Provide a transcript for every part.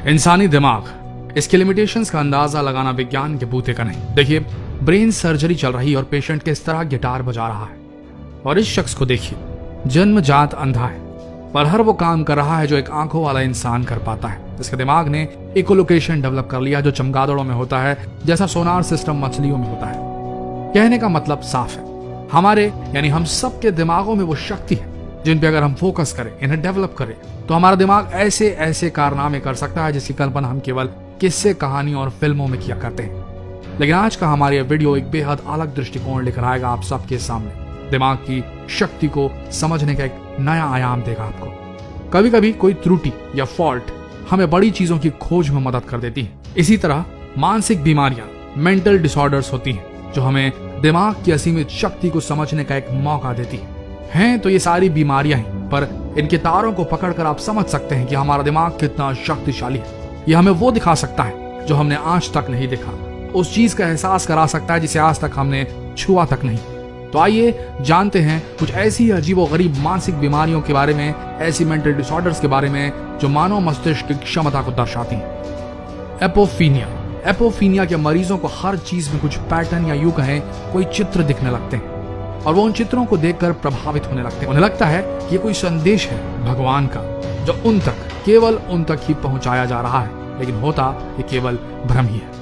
इंसानी दिमाग, इसके लिमिटेशंस का अंदाजा लगाना विज्ञान के बूते का नहीं। देखिए, ब्रेन सर्जरी चल रही और पेशेंट किस तरह गिटार बजा रहा है, और इस शख्स को देखिए, जन्मजात अंधा है पर हर वो काम कर रहा है जो एक आंखों वाला इंसान कर पाता है। इसके दिमाग ने इकोलोकेशन डेवलप कर लिया जो चमगादड़ों में होता है, जैसा सोनार सिस्टम मछलियों में होता है। कहने का मतलब साफ है, हमारे यानी हम सबके दिमागों में वो शक्ति है जिन पे अगर हम फोकस करें, इन्हें डेवलप करें, तो हमारा दिमाग ऐसे ऐसे कारनामे कर सकता है जिसकी कल्पना हम केवल किस्से, कहानी और फिल्मों में किया करते हैं। लेकिन आज का हमारा यह वीडियो एक बेहद अलग दृष्टिकोण लेकर आएगा आप सबके सामने। दिमाग की शक्ति को समझने का एक नया आयाम देगा आपको। कभी कभी कोई त्रुटि या फॉल्ट हमें बड़ी चीजों की खोज में मदद कर देती है। इसी तरह मानसिक बीमारियां, मेंटल डिसऑर्डर्स होती हैं जो हमें दिमाग की असीमित शक्ति को समझने का एक मौका देती हैं। तो ये सारी बीमारियां हैं, पर इनके तारों को पकड़कर आप समझ सकते हैं कि हमारा दिमाग कितना शक्तिशाली है। यह हमें वो दिखा सकता है जो हमने आज तक नहीं देखा, उस चीज का एहसास करा सकता है जिसे आज तक हमने छुआ तक नहीं। तो आइए जानते हैं कुछ ऐसी अजीबोगरीब मानसिक बीमारियों के बारे में, ऐसी मेंटल डिसऑर्डर्स के बारे में जो मानव मस्तिष्क की क्षमता को दर्शाती हैं। एपोफीनिया। एपोफीनिया के मरीजों को हर चीज में कुछ पैटर्न या यूं कहें कोई चित्र दिखने लगते हैं और वो उन चित्रों को देखकर प्रभावित होने लगते हैं। उन्हें लगता है कि ये कोई संदेश है भगवान का जो केवल उन तक ही पहुंचाया जा रहा है, लेकिन होता ये केवल भ्रम ही है।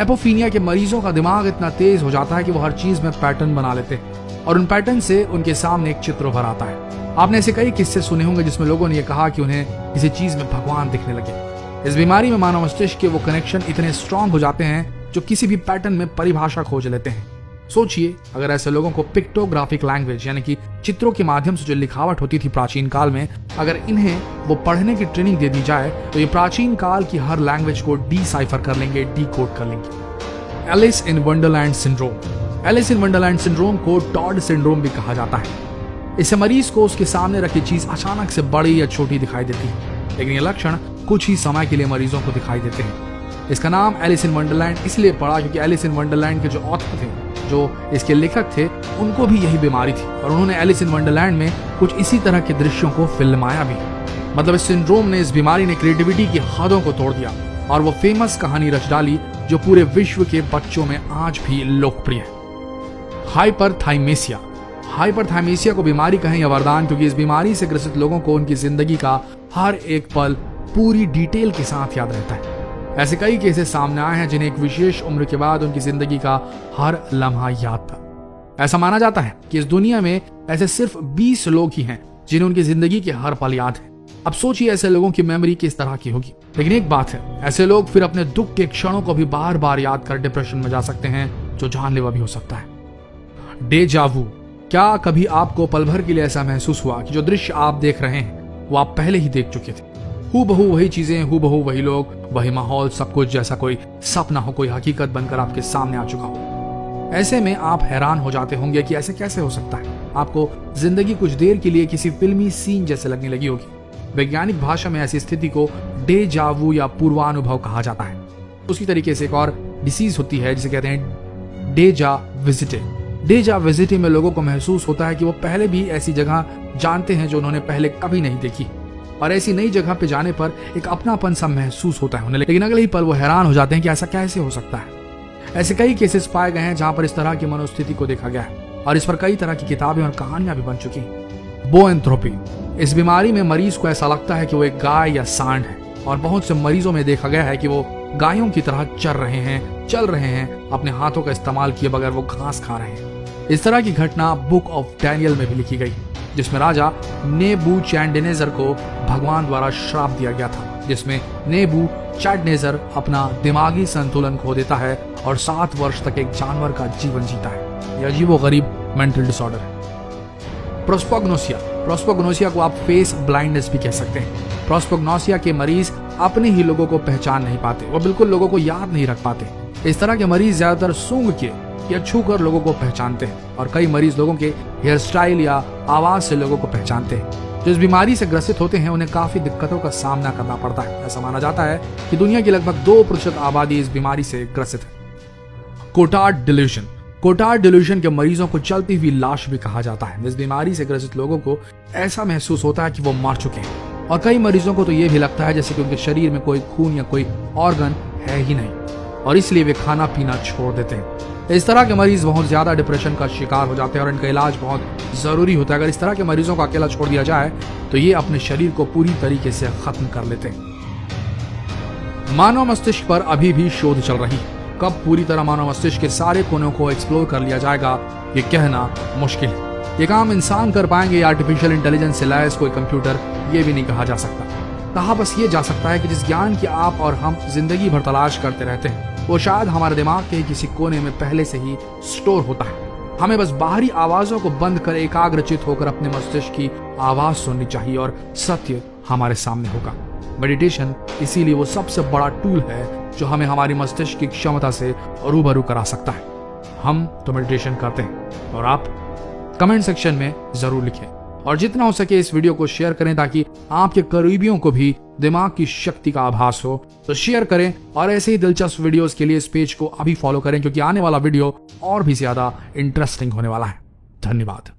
एपोफीनिया के मरीजों का दिमाग इतना तेज हो जाता है कि वो हर चीज में पैटर्न बना लेते हैं और उन पैटर्न से उनके सामने एक चित्र उभर आता है। आपने ऐसे कई किस्से सुने होंगे जिसमें लोगों ने ये कहा कि उन्हें किसी चीज में भगवान दिखने लगे। इस बीमारी में मानव मस्तिष्क के वो कनेक्शन इतने स्ट्रांग हो जाते हैं जो किसी भी पैटर्न में परिभाषा खोज लेते हैं। सोचिए, अगर ऐसे लोगों को पिक्टोग्राफिक लैंग्वेज यानी कि चित्रों के माध्यम से जो लिखावट होती थी प्राचीन काल में, अगर इन्हें वो पढ़ने की ट्रेनिंग दे दी जाए तो ये प्राचीन काल की हर लैंग्वेज को डिसाइफर कर लेंगे, डीकोड कर लेंगे। Alice in Wonderland syndrome. Alice in Wonderland syndrome को टॉड सिंड्रोम भी कहा जाता है। इससे मरीज को उसके सामने रखी चीज अचानक से बड़ी या छोटी दिखाई देती है, लेकिन ये लक्षण कुछ ही समय के लिए मरीजों को दिखाई देते हैं। इसका नाम एलिस इन वंडरलैंड इसलिए पड़ा क्योंकि एलिस इन वंडरलैंड के जो ऑथर थे, जो इसके लेखक थे, उनको भी यही बीमारी थी और उन्होंने एलिस इन वंडरलैंड में कुछ इसी तरह के दृश्यों को फिल्माया भी। मतलब इस सिंड्रोम ने, इस बीमारी ने क्रिएटिविटी की हदों को तोड़ दिया और वो फेमस कहानी रच डाली जो पूरे विश्व के बच्चों में आज भी लोकप्रिय है। हाइपरथाइमेसिया। हाइपरथाइमेसिया को बीमारी कहें या वरदान, क्योंकि इस बीमारी से ग्रसित लोगों को उनकी जिंदगी का हर एक पल पूरी डिटेल के साथ याद रहता है। ऐसे कई केसेस सामने आए हैं जिन्हें एक विशेष उम्र के बाद उनकी जिंदगी का हर लम्हा याद था। ऐसा माना जाता है कि इस दुनिया में ऐसे सिर्फ 20 लोग ही हैं जिन्हें उनकी जिंदगी के हर पल याद है। अब सोचिए ऐसे लोगों की मेमोरी किस तरह की होगी। लेकिन एक बात है, ऐसे लोग फिर अपने दुख के क्षणों को भी बार बार याद कर डिप्रेशन में जा सकते हैं जो जानलेवा भी हो सकता है। डेजा वू। क्या कभी आपको पल भर के लिए ऐसा महसूस हुआ कि जो दृश्य आप देख रहे हैं वो आप पहले ही देख चुके थे? हूबहू वही चीजें, हूबहू वही लोग, वही माहौल, सब कुछ जैसा कोई सपना हो, कोई हकीकत बनकर आपके सामने आ चुका हो। ऐसे में आप हैरान हो जाते होंगे कि ऐसे कैसे हो सकता है। आपको जिंदगी कुछ देर के लिए किसी फिल्मी सीन जैसे लगने लगी होगी। वैज्ञानिक भाषा में ऐसी स्थिति को डेजा वू या पूर्वानुभव कहा जाता है। उसी तरीके से एक और डिसीज होती है जिसे कहते हैं डेजा विजिटे। डेजा विजिटे में लोगों को महसूस होता है कि वो पहले भी ऐसी जगह जानते हैं जो उन्होंने पहले कभी नहीं देखी, और ऐसी नई जगह पे जाने पर एक अपनापन सा महसूस होता है उन्हें, लेकिन अगले ही पल वो हैरान हो जाते हैं कि ऐसा कैसे हो सकता है। ऐसे कई केसेस पाए गए हैं जहां पर इस तरह की मनोस्थिति को देखा गया है और इस पर कई तरह की किताबें और कहानियां भी बन चुकी हैं। बोएंथ्रोपी। इस बीमारी में मरीज को ऐसा लगता है कि वो एक गाय या सांड है, और बहुत से मरीजों में देखा गया है कि वो गायों की तरह चल रहे हैं, अपने हाथों का इस्तेमाल किए बगैर वो घास खा रहे हैं। इस तरह की घटना बुक ऑफ डैनियल में भी लिखी गई, जिसमें राजा नेबूचैडनेज़र को भगवान द्वारा श्राप दिया गया था, जिसमें नेबूचैडनेज़र अपना दिमागी संतुलन खो देता है और 7 वर्ष तक एक जानवर का जीवन जीता है। यह अजीबोगरीब मेंटल डिसऑर्डर है। प्रोस्पोग्नोसिया। प्रोस्पोग्नोसिया को आप फेस ब्लाइंडनेस भी कह सकते हैं। प्रोस्पोग्नोसिया के मरीज अपने ही लोगों को पहचान नहीं पाते, वो बिल्कुल लोगों को याद नहीं रख पाते। इस तरह के मरीज ज्यादातर सूंघ के या छूकर लोगों को पहचानते हैं, और कई मरीज लोगों के हेयर स्टाइल या आवाज से लोगों को पहचानते हैं। जो इस बीमारी से ग्रसित होते हैं उन्हें काफी दिक्कतों का सामना करना पड़ता है। ऐसा माना जाता है कि दुनिया की लगभग 2% आबादी इस बीमारी से ग्रसित है। कोटार्ड डिल्यूजन। कोटार्ड डिल्यूजन के मरीजों को चलती हुई लाश भी कहा जाता है। इस बीमारी से ग्रसित लोगों को ऐसा महसूस होता है कि वो मर चुके हैं और कई मरीजों को तो ये भी लगता है जैसे कि उनके शरीर में कोई खून या कोई ऑर्गन है ही नहीं, और इसलिए वे खाना पीना छोड़ देते हैं। इस तरह के मरीज बहुत ज्यादा डिप्रेशन का शिकार हो जाते हैं और इनका इलाज बहुत जरूरी होता है। अगर इस तरह के मरीजों को अकेला छोड़ दिया जाए तो ये अपने शरीर को पूरी तरीके से खत्म कर लेते हैं। मानव मस्तिष्क पर अभी भी शोध चल रही है। कब पूरी तरह मानव मस्तिष्क के सारे कोनों को एक्सप्लोर कर लिया जाएगा ये कहना मुश्किल है। ये काम इंसान कर पाएंगे या आर्टिफिशियल इंटेलिजेंस से लैस कोई कंप्यूटर, ये भी नहीं कहा जा सकता। कहा बस ये जा सकता है कि जिस ज्ञान की आप और हम जिंदगी भर तलाश करते रहते हैं वो शायद हमारे दिमाग के किसी कोने में पहले से ही स्टोर होता है। हमें बस बाहरी आवाजों को बंद कर एकाग्रचित होकर अपने मस्तिष्क की आवाज सुननी चाहिए और सत्य हमारे सामने होगा। मेडिटेशन इसीलिए वो सबसे बड़ा टूल है जो हमें हमारी मस्तिष्क की क्षमता से रूबरू करा सकता है। हम तो मेडिटेशन करते हैं और आप कमेंट सेक्शन में जरूर लिखें और जितना हो सके इस वीडियो को शेयर करें ताकि आपके करीबियों को भी दिमाग की शक्ति का आभास हो। तो शेयर करें और ऐसे ही दिलचस्प वीडियोस के लिए इस पेज को अभी फॉलो करें क्योंकि आने वाला वीडियो और भी ज्यादा इंटरेस्टिंग होने वाला है। धन्यवाद।